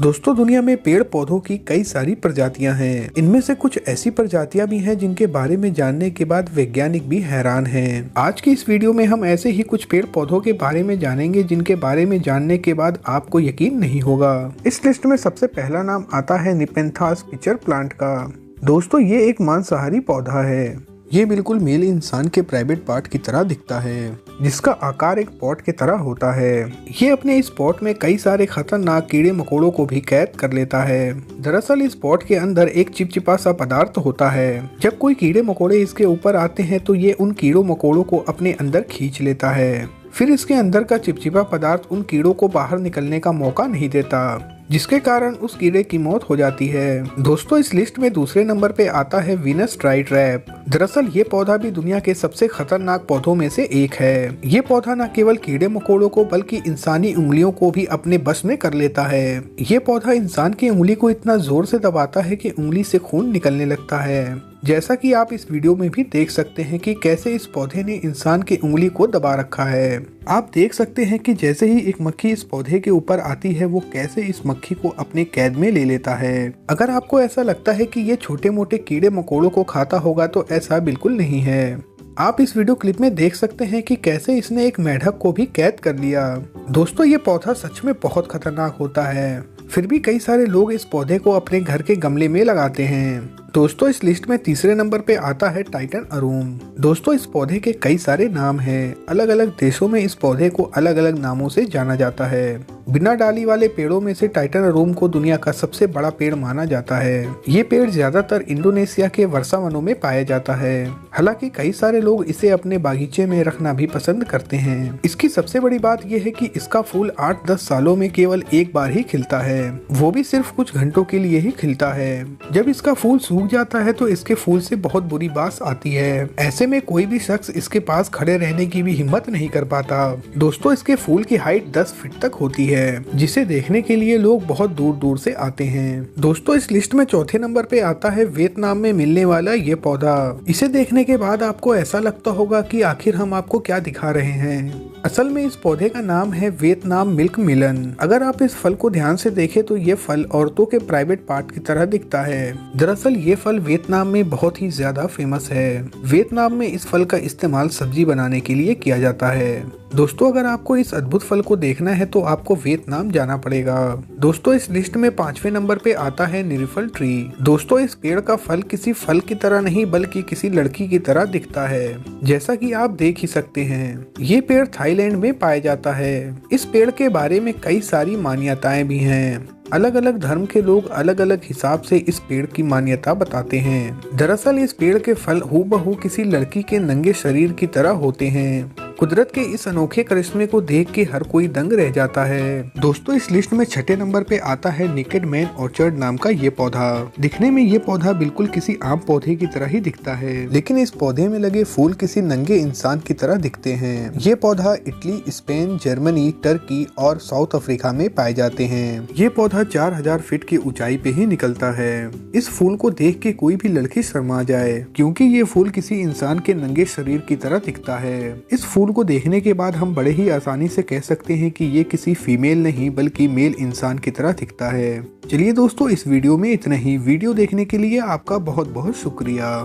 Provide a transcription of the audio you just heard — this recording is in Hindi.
दोस्तों दुनिया में पेड़ पौधों की कई सारी प्रजातियां हैं। इनमें से कुछ ऐसी प्रजातियां भी हैं जिनके बारे में जानने के बाद वैज्ञानिक भी हैरान हैं। आज की इस वीडियो में हम ऐसे ही कुछ पेड़ पौधों के बारे में जानेंगे जिनके बारे में जानने के बाद आपको यकीन नहीं होगा। इस लिस्ट में सबसे पहला नाम आता है निपेंथास पिचर प्लांट का। दोस्तों ये एक मांसाहारी पौधा है। ये बिल्कुल मेल इंसान के प्राइवेट पार्ट की तरह दिखता है, जिसका आकार एक पॉट की तरह होता है। ये अपने इस पॉट में कई सारे खतरनाक कीड़े मकोड़ों को भी कैद कर लेता है। दरअसल इस पॉट के अंदर एक चिपचिपा सा पदार्थ होता है। जब कोई कीड़े मकोड़े इसके ऊपर आते हैं तो ये उन कीड़ों मकोड़ों को अपने अंदर खींच लेता है। फिर इसके अंदर का चिपचिपा पदार्थ उन कीड़ों को बाहर निकलने का मौका नहीं देता, जिसके कारण उस कीड़े की मौत हो जाती है। दोस्तों इस लिस्ट में दूसरे नंबर पे आता है वीनस ड्राईट्रैप। दरअसल ये पौधा भी दुनिया के सबसे खतरनाक पौधों में से एक है। ये पौधा न केवल कीड़े मकोड़ों को बल्कि इंसानी उंगलियों को भी अपने बस में कर लेता है। ये पौधा इंसान की उंगली को इतना जोर से दबाता है कि उंगली से खून निकलने लगता है। जैसा कि आप इस वीडियो में भी देख सकते हैं कि कैसे इस पौधे ने इंसान की उंगली को दबा रखा है। आप देख सकते हैं कि जैसे ही एक मक्खी इस पौधे के ऊपर आती है वो कैसे इस मक्खी को अपने कैद में ले लेता है। अगर आपको ऐसा लगता है कि ये छोटे मोटे कीड़े मकोड़ों को खाता होगा तो ऐसा बिल्कुल नहीं है। आप इस वीडियो क्लिप में देख सकते हैं कि कैसे इसने एक मेंढक को भी कैद कर लिया। दोस्तों ये पौधा सच में बहुत खतरनाक होता है, फिर भी कई सारे लोग इस पौधे को अपने घर के गमले में लगाते हैं। दोस्तों इस लिस्ट में तीसरे नंबर पे आता है टाइटन अरूम। दोस्तों इस पौधे के कई सारे नाम हैं। अलग अलग देशों में इस पौधे को अलग अलग नामों से जाना जाता है। बिना डाली वाले पेड़ों में से टाइटन अरूम को दुनिया का सबसे बड़ा पेड़ माना जाता है। ये पेड़ ज्यादातर इंडोनेशिया के वर्षा वनों में पाया जाता है। हालांकि कई सारे लोग इसे अपने बागीचे में रखना भी पसंद करते हैं। इसकी सबसे बड़ी बात यह है कि इसका फूल 8-10 सालों में केवल एक बार ही खिलता है, वो भी सिर्फ कुछ घंटों के लिए ही खिलता है। जब इसका फूल सूख जाता है तो इसके फूल से बहुत बुरी बास आती है। ऐसे में कोई भी शख्स इसके पास खड़े रहने की भी हिम्मत नहीं कर पाता। दोस्तों इसके फूल की हाइट 10 फीट तक होती है, जिसे देखने के लिए लोग बहुत दूर दूर से आते हैं। दोस्तों इस लिस्ट में चौथे नंबर पे आता है वियतनाम में मिलने वाला ये पौधा। इसे देखने के बाद आपको ऐसा लगता होगा कि आखिर हम आपको क्या दिखा रहे हैं। असल में इस पौधे का नाम है वियतनाम मिल्क मिलन। अगर आप इस फल को ध्यान से देखें तो ये फल औरतों के प्राइवेट पार्ट की तरह दिखता है। दरअसल ये फल वियतनाम में बहुत ही ज्यादा फेमस है। वियतनाम में इस फल का इस्तेमाल सब्जी बनाने के लिए किया जाता है। दोस्तों अगर आपको इस अद्भुत फल को देखना है तो आपको वियतनाम जाना पड़ेगा। दोस्तों इस लिस्ट में 5वें नंबर पे आता है निरिफल ट्री। दोस्तों इस पेड़ का फल किसी फल की तरह नहीं बल्कि किसी लड़की की तरह दिखता है, जैसा कि आप देख ही सकते हैं। ये पेड़ थाईलैंड में पाया जाता है। इस पेड़ के बारे में कई सारी मान्यताएं भी हैं। अलग अलग धर्म के लोग अलग अलग हिसाब से इस पेड़ की मान्यता बताते हैं। दरअसल इस पेड़ के फल हूबहू किसी लड़की के नंगे शरीर की तरह होते हैं। कुदरत के इस अनोखे करिश्मे को देख के हर कोई दंग रह जाता है। दोस्तों इस लिस्ट में 6ठे नंबर पे आता है नेकेड मैन ऑर्चर्ड नाम का ये पौधा। दिखने में ये पौधा बिल्कुल किसी आम पौधे की तरह ही दिखता है, लेकिन इस पौधे में लगे फूल किसी नंगे इंसान की तरह दिखते हैं। ये पौधा इटली, स्पेन, जर्मनी, टर्की और साउथ अफ्रीका में पाए जाते हैं। ये पौधा 4000 फीट की ऊंचाई पे ही निकलता है। इस फूल को देख के कोई भी लड़की शर्मा जाए, क्योंकि ये फूल किसी इंसान के नंगे शरीर की तरह दिखता है। इस फूल को देखने के बाद हम बड़े ही आसानी से कह सकते हैं कि ये किसी फीमेल नहीं बल्कि मेल इंसान की तरह दिखता है। चलिए दोस्तों इस वीडियो में इतना ही। वीडियो देखने के लिए आपका बहुत बहुत शुक्रिया।